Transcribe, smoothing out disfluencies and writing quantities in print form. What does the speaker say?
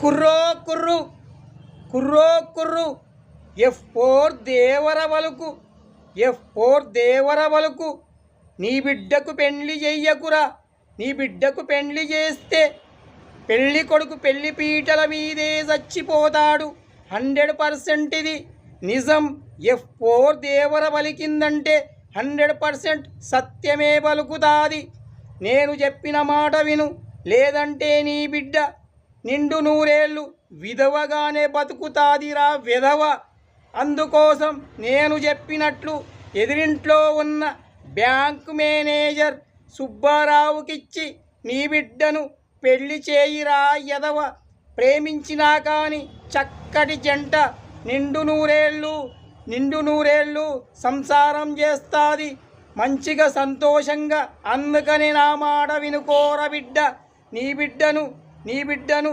కుర్రో కుర్రు కుర్రో కుర్రు F4 దేవర వలుకు F4 దేవర వలుకు నీ బిడ్డకు పెళ్లి చెయ్యకురా. నీ బిడ్డకు పెళ్లి చేస్తే పెళ్లి కొడుకు పెళ్లి పీటల మీదే చచ్చిపోతాడు. 100% ఇది నిజం. F4 దేవర పలికిందంటే 100% సత్యమే పలుకుతాది. నేను చెప్పిన మాట విను, లేదంటే నీ బిడ్డ నిండు నూరేళ్ళు విధవగానే బతుకుతాదిరా విధవ. అందుకోసం నేను చెప్పినట్లు ఎదిరింట్లో ఉన్న బ్యాంకు మేనేజర్ సుబ్బారావుకిచ్చి నీ బిడ్డను పెళ్లి చేయిరా ఎదవ. ప్రేమించినా కానీ చక్కటి జంట నిండు నూరేళ్ళు సంసారం చేస్తాది మంచిగా సంతోషంగా. అందుకని నా మాట వినుకోర బిడ్డ. నీ బిడ్డను